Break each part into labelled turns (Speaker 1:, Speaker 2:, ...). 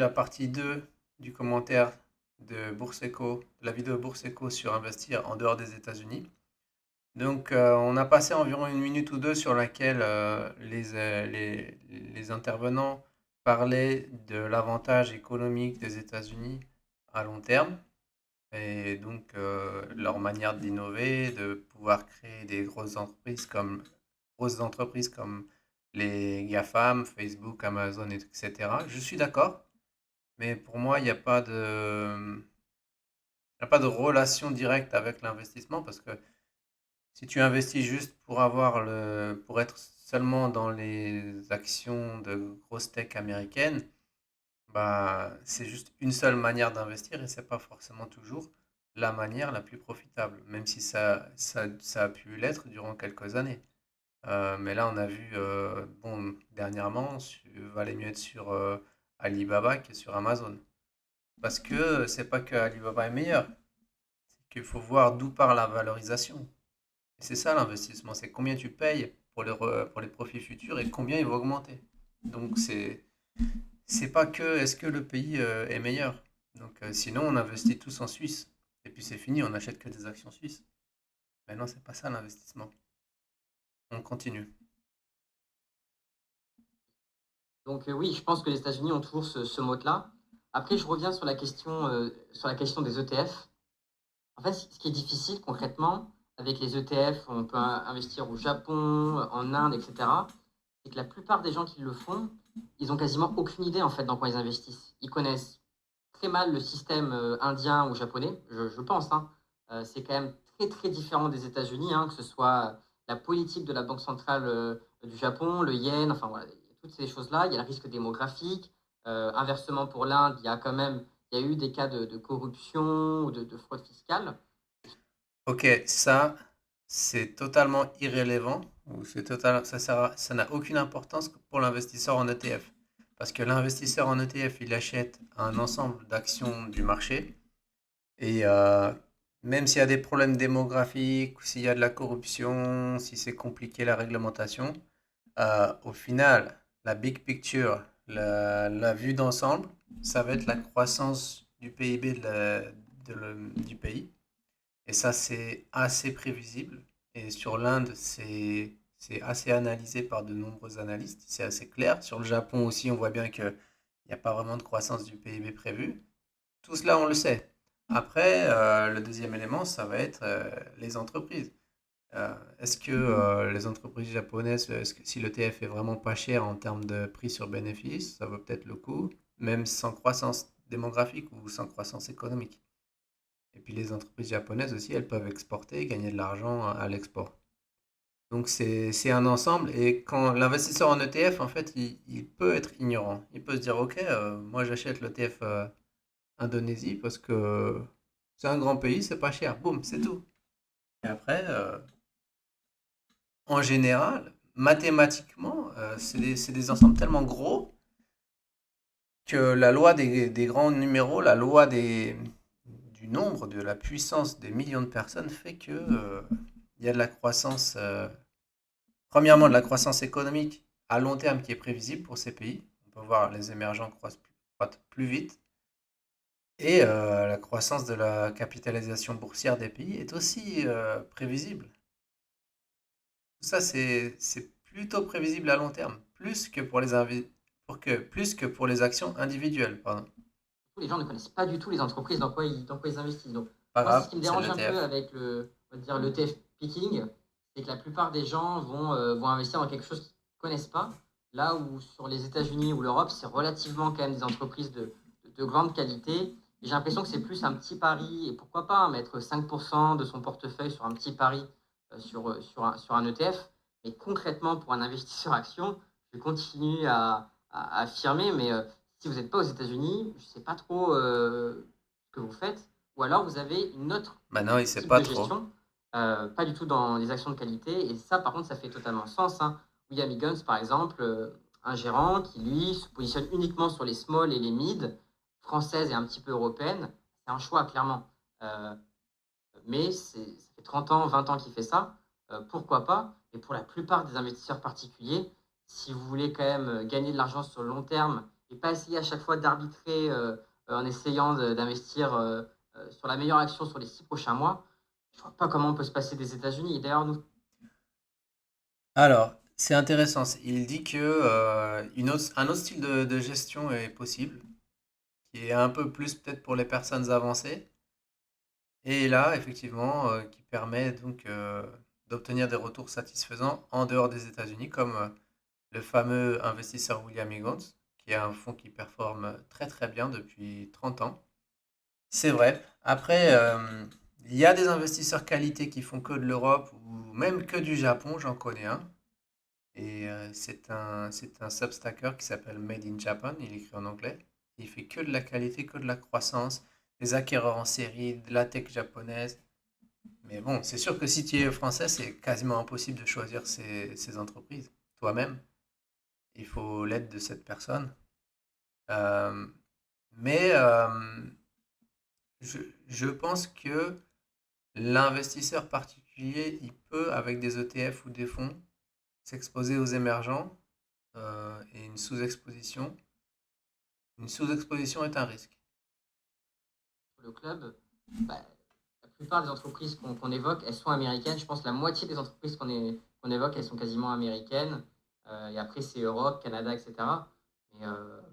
Speaker 1: La partie 2 du commentaire de Bourseco, de la vidéo Bourseco sur investir en dehors des États-Unis. Donc, on a passé environ une minute ou deux sur laquelle les intervenants parlaient de l'avantage économique des États-Unis à long terme et donc leur manière d'innover, de pouvoir créer des grosses entreprises comme les GAFAM, Facebook, Amazon, etc. Je suis d'accord. Mais pour moi, il y a pas de relation directe avec l'investissement parce que si tu investis juste pour être seulement dans les actions de grosses tech américaines, bah, c'est juste une seule manière d'investir et c'est pas forcément toujours la manière la plus profitable, même si ça a pu l'être durant quelques années. Mais là, on a vu, bon, dernièrement, valait mieux être sur Alibaba que sur Amazon. Parce que c'est pas que Alibaba est meilleur, c'est qu'il faut voir d'où part la valorisation. Et c'est ça l'investissement, c'est combien tu payes pour les profits futurs et combien ils vont augmenter. Donc c'est pas que est-ce que le pays est meilleur. Donc sinon on investit tous en Suisse. Et puis c'est fini, on n'achète que des actions suisses. Mais non, c'est pas ça l'investissement. On continue.
Speaker 2: Donc oui, je pense que les États-Unis ont toujours ce mode-là. Après, je reviens sur la question des ETF. En fait, ce qui est difficile concrètement avec les ETF, on peut investir au Japon, en Inde, etc. C'est que la plupart des gens qui le font, ils ont quasiment aucune idée en fait dans quoi ils investissent. Ils connaissent très mal le système indien ou japonais, je pense, hein. C'est quand même très très différent des États-Unis, hein, que ce soit la politique de la Banque centrale du Japon, le yen, enfin voilà, il y a toutes ces choses-là. Il y a le risque démographique. Inversement pour l'Inde, il y a eu des cas de corruption ou de fraude fiscale.
Speaker 1: Ok, ça c'est totalement irrélevant ou ça n'a aucune importance pour l'investisseur en ETF. Parce que l'investisseur en ETF, il achète un ensemble d'actions du marché. Et même s'il y a des problèmes démographiques, ou s'il y a de la corruption, si c'est compliqué la réglementation, au final, la big picture, la vue d'ensemble, ça va être la croissance du PIB du pays. Et ça, c'est assez prévisible. Et sur l'Inde, c'est assez analysé par de nombreux analystes. C'est assez clair. Sur le Japon aussi, on voit bien qu'il n'y a pas vraiment de croissance du PIB prévu. Tout cela, on le sait. Après, le deuxième élément, ça va être les entreprises. Est-ce que les entreprises japonaises, si le TF est vraiment pas cher en termes de prix sur bénéfice, ça vaut peut-être le coup, même sans croissance démographique ou sans croissance économique. Et puis les entreprises japonaises aussi, elles peuvent exporter et gagner de l'argent à l'export. Donc c'est un ensemble et quand l'investisseur en ETF, en fait, il peut être ignorant. Il peut se dire, ok, moi j'achète l'ETF Indonésie parce que c'est un grand pays, c'est pas cher. Boum, c'est tout. Et après, en général, mathématiquement, c'est des ensembles tellement gros que la loi des grands numéros, du nombre, de la puissance des millions de personnes fait que, il y a de la croissance, premièrement de la croissance économique à long terme qui est prévisible pour ces pays. On peut voir les émergents croître plus vite. Et la croissance de la capitalisation boursière des pays est aussi prévisible. Tout ça, c'est plutôt prévisible à long terme, plus que pour les actions individuelles, pardon.
Speaker 2: Les gens ne connaissent pas du tout les entreprises dans quoi ils investissent. Donc,
Speaker 1: Pas
Speaker 2: moi, c'est ce
Speaker 1: grave,
Speaker 2: qui me
Speaker 1: c'est
Speaker 2: dérange un peu
Speaker 1: l'ETF.
Speaker 2: avec on va dire, l'ETF picking, c'est que la plupart des gens vont investir dans quelque chose qu'ils ne connaissent pas, là où sur les États-Unis ou l'Europe, c'est relativement quand même des entreprises de grande qualité. Et j'ai l'impression que c'est plus un petit pari, et pourquoi pas hein, mettre 5% de son portefeuille sur un petit pari sur un ETF. Mais concrètement, pour un investisseur action, je continue à affirmer, mais si vous n'êtes pas aux États-Unis, je ne sais pas trop ce que vous faites, ou alors vous avez une autre
Speaker 1: Maintenant, il sait
Speaker 2: type
Speaker 1: pas
Speaker 2: de
Speaker 1: trop.
Speaker 2: gestion, pas du tout dans les actions de qualité, et ça, par contre, ça fait totalement sens, hein. William Higgins, par exemple, un gérant qui, lui, se positionne uniquement sur les small et les mid, françaises et un petit peu européennes, c'est un choix, clairement. Euh, mais ça fait 30 ans, 20 ans qu'il fait ça. Pourquoi pas? Et pour la plupart des investisseurs particuliers, si vous voulez quand même gagner de l'argent sur le long terme et pas essayer à chaque fois d'arbitrer en essayant d'investir sur la meilleure action sur les 6 prochains mois. Je vois pas comment on peut se passer des États-Unis. Et d'ailleurs, nous,
Speaker 1: Alors, c'est intéressant. Il dit que un autre style de gestion est possible, qui est un peu plus peut-être pour les personnes avancées. Et là, effectivement, qui permet donc d'obtenir des retours satisfaisants en dehors des États-Unis, comme le fameux investisseur William Higgins, qui a un fonds qui performe très très bien depuis 30 ans. C'est vrai. Après, il y a des investisseurs qualité qui font que de l'Europe ou même que du Japon, j'en connais un. Et c'est un substacker qui s'appelle Made in Japan, il écrit en anglais. Il fait que de la qualité, que de la croissance, des acquéreurs en série, de la tech japonaise. Mais bon, c'est sûr que si tu es français, c'est quasiment impossible de choisir ces entreprises toi-même. Il faut l'aide de cette personne. Euh, mais je, je pense que l'investisseur particulier, il peut, avec des ETF ou des fonds, s'exposer aux émergents et une sous-exposition. Une sous-exposition est un risque.
Speaker 2: sur le club, bah, la plupart des entreprises qu'on évoque, elles sont américaines. Je pense que la moitié des entreprises qu'on évoque, elles sont quasiment américaines. Et après, c'est Europe, Canada, etc.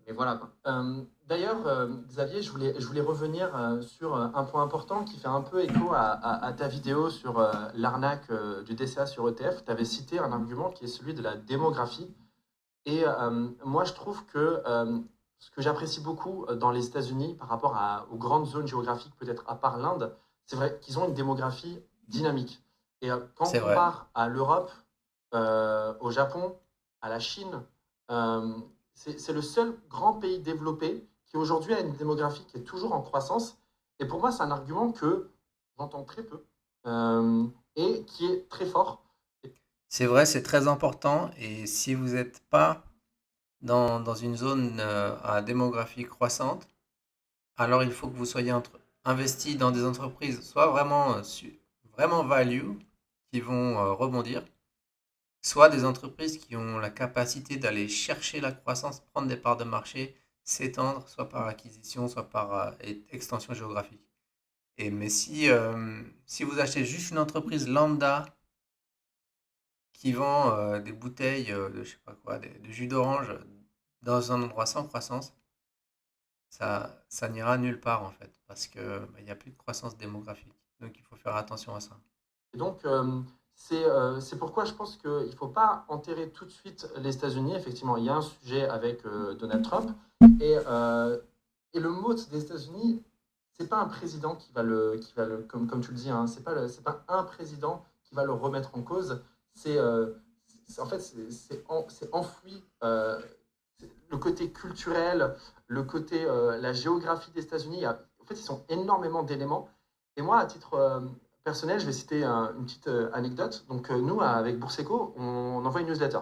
Speaker 2: Mais voilà, quoi.
Speaker 3: D'ailleurs, Xavier, je voulais revenir sur un point important qui fait un peu écho à ta vidéo sur l'arnaque du DCA sur ETF. Tu avais cité un argument qui est celui de la démographie. Et moi, je trouve que ce que j'apprécie beaucoup dans les États-Unis par rapport aux grandes zones géographiques, peut-être à part l'Inde, c'est vrai qu'ils ont une démographie dynamique. Et quand on
Speaker 1: C'est vrai.
Speaker 3: compare à l'Europe, au Japon, à la Chine, euh, c'est le seul grand pays développé qui aujourd'hui a une démographie qui est toujours en croissance. Et pour moi, c'est un argument que j'entends très peu euh, et qui est très fort.
Speaker 1: C'est vrai, c'est très important. Et si vous n'êtes pas dans une zone à démographie croissante, alors il faut que vous soyez investi dans des entreprises soit vraiment, vraiment value, qui vont rebondir, soit des entreprises qui ont la capacité d'aller chercher la croissance, prendre des parts de marché, s'étendre, soit par acquisition, soit par extension géographique. Mais si vous achetez juste une entreprise lambda qui vend des bouteilles de je sais pas quoi, de jus d'orange dans un endroit sans croissance, ça n'ira nulle part en fait, parce que bah, il n'y a plus de croissance démographique. Donc il faut faire attention à ça.
Speaker 3: Et donc, c'est pourquoi je pense qu'il ne faut pas enterrer tout de suite les États-Unis. Effectivement, il y a un sujet avec Donald Trump. Et, euh, et le mot des États-Unis, c'est pas un président comme tu le dis, hein, c'est pas un président qui va le remettre en cause. En fait, c'est enfoui. Le côté culturel, la géographie des États-Unis, en fait, ils sont énormément d'éléments. Et moi, à titre personnel, je vais citer une petite anecdote. Donc, nous, avec Bourseco, on envoie une newsletter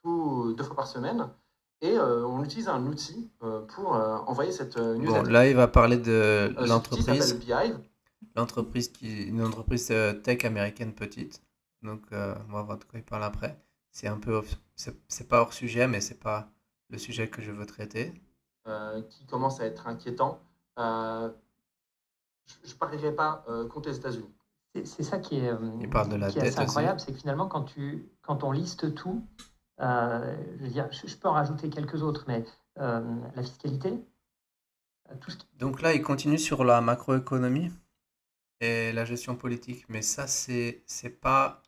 Speaker 3: 2 fois par semaine et on utilise un outil pour envoyer cette
Speaker 1: Bon,
Speaker 3: newsletter.
Speaker 1: là il va parler de
Speaker 3: Cet outil s'appelle
Speaker 1: l'entreprise,
Speaker 3: Beehive.
Speaker 1: une entreprise tech américaine petite. Donc on va voir de quoi il parle après. C'est pas hors sujet, mais c'est pas le sujet que je veux traiter.
Speaker 3: Qui commence à être inquiétant. Euh, je ne parierai pas contre les États-Unis.
Speaker 4: C'est ça
Speaker 1: Il parle de la
Speaker 4: qui est assez
Speaker 1: dette aussi.
Speaker 4: incroyable, c'est que finalement, quand on liste tout, je veux dire, je peux en rajouter quelques autres, mais la fiscalité, tout ce qui
Speaker 1: Donc là, il continue sur la macroéconomie et la gestion politique, mais ça, c'est pas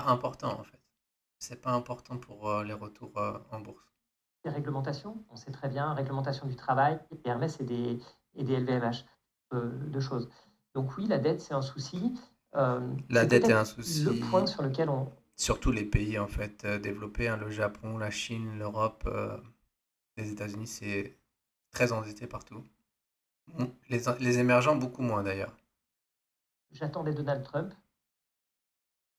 Speaker 1: important en fait. C'est pas important pour les retours en bourse.
Speaker 4: est réglementation, on sait très bien, réglementation du travail, RMS et des LVMH, deux choses. Donc oui, la dette, c'est un souci.
Speaker 1: La
Speaker 4: C'est
Speaker 1: dette est un
Speaker 4: peut-être le point
Speaker 1: souci
Speaker 4: sur lequel on...
Speaker 1: sur tous les pays en fait développés, hein, le Japon, la Chine, l'Europe, les États-Unis, c'est très endetté partout. Bon, les émergents, beaucoup moins d'ailleurs.
Speaker 4: J'attendais Donald Trump.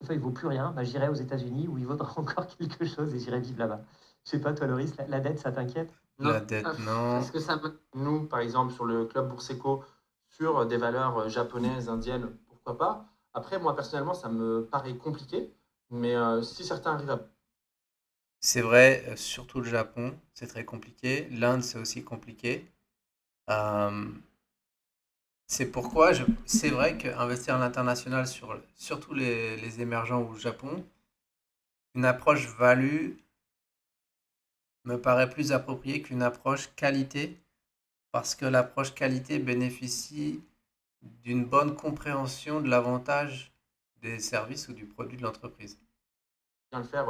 Speaker 4: Une fois, il ne vaut plus rien. Bah, j'irai aux États-Unis où il vaudra encore quelque chose et j'irai vivre là-bas. Je sais pas, toi, Loris, la dette, ça t'inquiète?
Speaker 1: La
Speaker 2: non,
Speaker 1: dette, non.
Speaker 2: est-ce que ça me...
Speaker 3: Nous, par exemple, sur le club Bourseco, sur des valeurs japonaises, indiennes, pourquoi pas. Après, moi, personnellement, ça me paraît compliqué. Mais si certains arrivent à
Speaker 1: C'est vrai, surtout le Japon, c'est très compliqué. L'Inde, c'est aussi compliqué. Euh, c'est pourquoi c'est vrai qu'investir à l'international surtout les émergents ou le Japon, une approche value me paraît plus appropriée qu'une approche qualité, parce que l'approche qualité bénéficie d'une bonne compréhension de l'avantage des services ou du produit de l'entreprise.
Speaker 3: Bien le faire,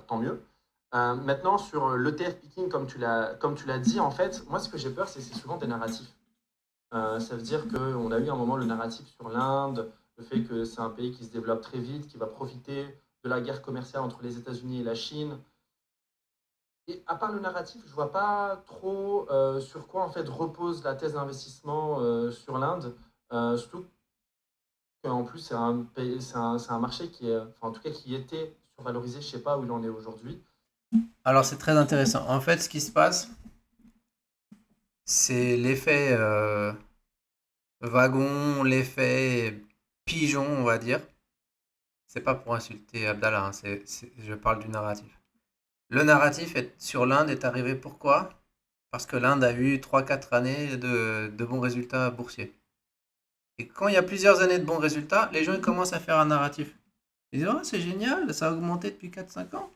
Speaker 3: tant mieux. Maintenant, sur l'ETF picking, comme tu l'as dit, en fait, moi, ce que j'ai peur, c'est souvent des narratifs. Ça veut dire qu'on a eu un moment le narratif sur l'Inde, le fait que c'est un pays qui se développe très vite, qui va profiter de la guerre commerciale entre les États-Unis et la Chine. Et à part le narratif, je vois pas trop sur quoi en fait repose la thèse d'investissement sur l'Inde. Surtout qu'en plus c'est un pays, c'est un marché qui est, enfin, en tout cas qui était survalorisé. Je sais pas où il en est aujourd'hui.
Speaker 1: Alors c'est très intéressant. En fait, ce qui se passe, c'est l'effet wagon, l'effet pigeon, on va dire. C'est pas pour insulter Abdallah, hein, je parle du narratif. Le narratif sur l'Inde est arrivé pourquoi? Parce que l'Inde a eu trois quatre années de bons résultats boursiers. Et quand il y a plusieurs années de bons résultats, les gens ils commencent à faire un narratif. Ils disent, oh, c'est génial, ça a augmenté depuis quatre cinq ans.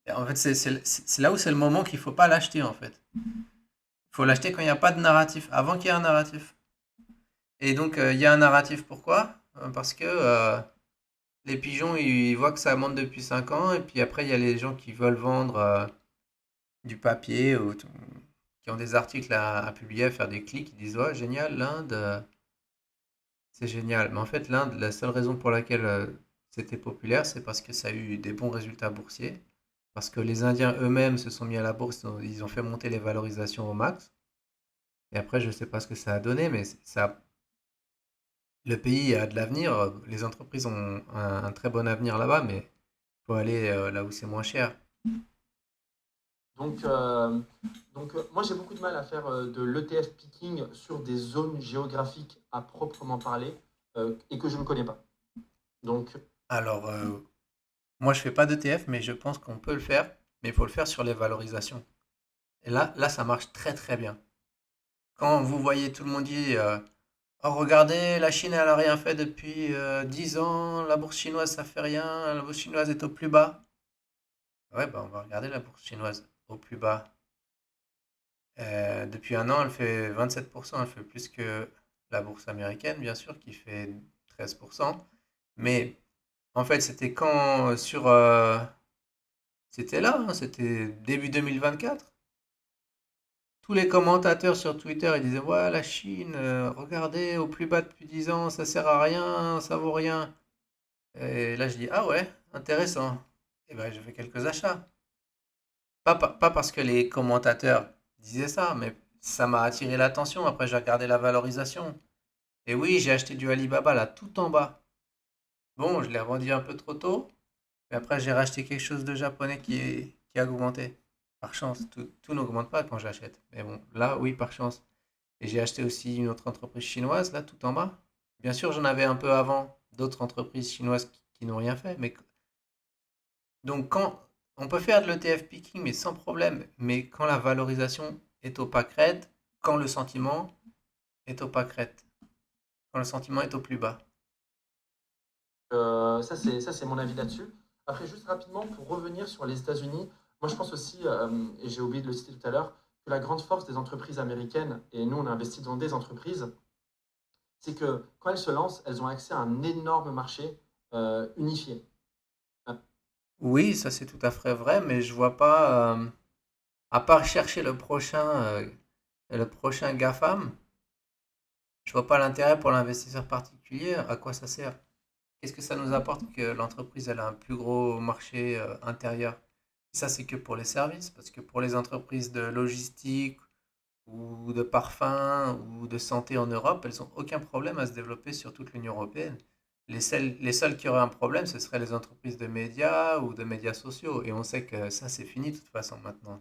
Speaker 1: Et en fait, c'est là où c'est le moment qu'il ne faut pas l'acheter, en fait. Il faut l'acheter quand il n'y a pas de narratif, avant qu'il y ait un narratif. Et donc, il y a un narratif, pourquoi? Parce que les pigeons, ils voient que ça monte depuis 5 ans, et puis après, il y a les gens qui veulent vendre du papier, ou qui ont des articles à publier, à faire des clics, ils disent, ouais, génial, l'Inde, c'est génial. Mais en fait, l'Inde, la seule raison pour laquelle c'était populaire, c'est parce que ça a eu des bons résultats boursiers, parce que les Indiens eux-mêmes se sont mis à la bourse, ils ont fait monter les valorisations au max. Et après, je ne sais pas ce que ça a donné, mais le pays a de l'avenir. Les entreprises ont un très bon avenir là-bas, mais il faut aller là où c'est moins cher.
Speaker 3: Donc, euh, moi j'ai beaucoup de mal à faire de l'ETF picking sur des zones géographiques à proprement parler et que je ne connais pas. Donc,
Speaker 1: Alors, moi, je fais pas d'ETF, mais je pense qu'on peut le faire, mais il faut le faire sur les valorisations. Et là, ça marche très très bien. Quand vous voyez tout le monde dit oh, regardez, la Chine, elle a rien fait depuis 10 ans, la bourse chinoise, ça fait rien, la bourse chinoise est au plus bas. Ouais, bah, on va regarder la bourse chinoise au plus bas. Depuis un an, elle fait 27%, elle fait plus que la bourse américaine, bien sûr, qui fait 13%. Mais en fait, c'était quand c'était là, hein, c'était début 2024. Tous les commentateurs sur Twitter, ils disaient, ouais, la Chine, regardez, au plus bas depuis 10 ans, ça sert à rien, ça vaut rien. Et là, je dis, ah ouais, intéressant. Et ben, je fais quelques achats. Pas parce que les commentateurs disaient ça, mais ça m'a attiré l'attention. Après, j'ai regardé la valorisation. Et oui, j'ai acheté du Alibaba là, tout en bas. Bon, je l'ai revendu un peu trop tôt. Mais après, j'ai racheté quelque chose de japonais qui a augmenté. Par chance, tout n'augmente pas quand j'achète. Mais bon, là, oui, par chance. Et j'ai acheté aussi une autre entreprise chinoise, là, tout en bas. Bien sûr, j'en avais un peu avant d'autres entreprises chinoises qui n'ont rien fait. Mais donc, quand on peut faire de l'ETF picking, mais sans problème. Mais quand la valorisation est au pâquerette, quand le sentiment est au pâquerette, quand le sentiment est au plus bas.
Speaker 3: ça, c'est mon avis là-dessus. Après, juste rapidement, pour revenir sur les États-Unis, moi je pense aussi, et j'ai oublié de le citer tout à l'heure, que la grande force des entreprises américaines, et nous on a investi dans des entreprises, c'est que quand elles se lancent, elles ont accès à un énorme marché unifié. Euh,
Speaker 1: Oui, ça c'est tout à fait vrai, mais je vois pas, à part chercher le prochain GAFAM, je vois pas l'intérêt pour l'investisseur particulier, à quoi ça sert? Qu'est-ce que ça nous apporte que l'entreprise elle a un plus gros marché intérieur? Ça c'est que pour les services, parce que pour les entreprises de logistique ou de parfum ou de santé en Europe, elles n'ont aucun problème à se développer sur toute l'Union européenne. Les seuls qui auraient un problème, ce seraient les entreprises de médias ou de médias sociaux. Et on sait que ça, c'est fini de toute façon maintenant.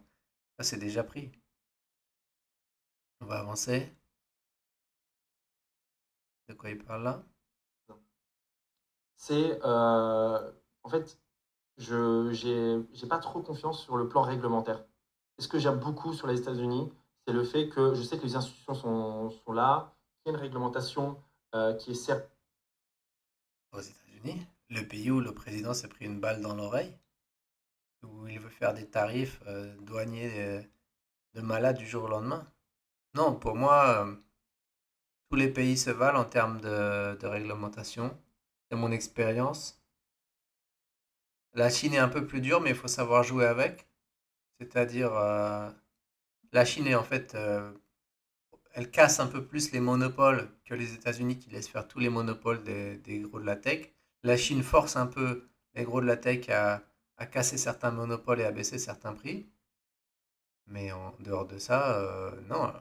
Speaker 1: Ça, c'est déjà pris. On va avancer. De quoi il parle là?
Speaker 3: C'est en fait, j'ai pas trop confiance sur le plan réglementaire. Et ce que j'aime beaucoup sur les États-Unis, c'est le fait que je sais que les institutions sont là, qu'il y a une réglementation qui est certes.
Speaker 1: Aux États-Unis, le pays où le président s'est pris une balle dans l'oreille, où il veut faire des tarifs douaniers de malade du jour au lendemain. Non, pour moi, tous les pays se valent en termes de réglementation. De mon expérience, la Chine est un peu plus dure, mais il faut savoir jouer avec. C'est-à-dire, la Chine est en fait, elle casse un peu plus les monopoles que les États-Unis qui laissent faire tous les monopoles des gros de la tech. La Chine force un peu les gros de la tech à casser certains monopoles et à baisser certains prix. Mais en dehors de ça, non.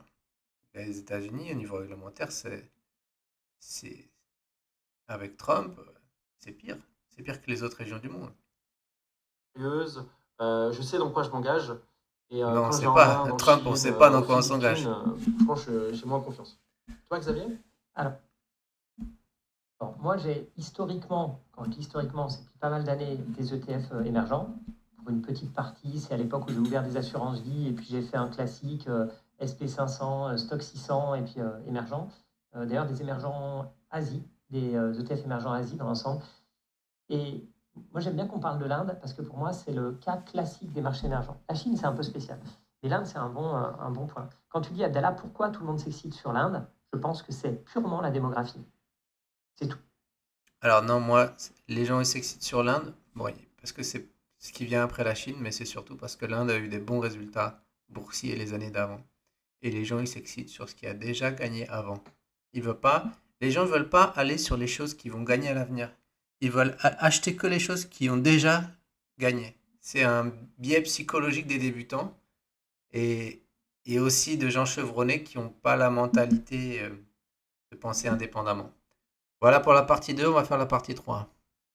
Speaker 1: Les États-Unis, au niveau réglementaire, c'est avec Trump, c'est pire. C'est pire que les autres régions du monde.
Speaker 3: Sérieuse, je sais dans quoi je m'engage. Et
Speaker 1: Non, on
Speaker 3: quand j'ai
Speaker 1: sait
Speaker 3: en main
Speaker 1: pas.
Speaker 3: dans
Speaker 1: Trump, on
Speaker 3: Chine,
Speaker 1: sait pas dans
Speaker 3: aux
Speaker 1: quoi on
Speaker 3: Philippines,
Speaker 1: s'engage.
Speaker 3: franchement, j'ai moins confiance. Toi, Xavier?
Speaker 4: Alors, bon, moi, j'ai historiquement, quand je dis historiquement, c'est depuis pas mal d'années, des ETF émergents. Pour une petite partie, c'est à l'époque où j'ai ouvert des assurances vie et puis j'ai fait un classique SP500, Stock 600 et puis émergents. D'ailleurs, des émergents Asie, des ETF émergents Asie dans l'ensemble. Et moi, j'aime bien qu'on parle de l'Inde parce que pour moi, c'est le cas classique des marchés émergents. La Chine, c'est un peu spécial. Mais l'Inde, c'est un bon point. Quand tu dis, Abdallah, pourquoi tout le monde s'excite sur l'Inde, je pense que c'est purement la démographie. C'est tout.
Speaker 1: Alors non, moi, les gens ils s'excitent sur l'Inde, bon, parce que c'est ce qui vient après la Chine, mais c'est surtout parce que l'Inde a eu des bons résultats boursiers les années d'avant. Et les gens ils s'excitent sur ce qui a déjà gagné avant. Ils veulent pas, les gens ne veulent pas aller sur les choses qui vont gagner à l'avenir. Ils veulent acheter que les choses qui ont déjà gagné. C'est un biais psychologique des débutants et, et aussi de gens chevronnés qui n'ont pas la mentalité de penser indépendamment. Voilà pour la partie 2, on va faire la partie 3.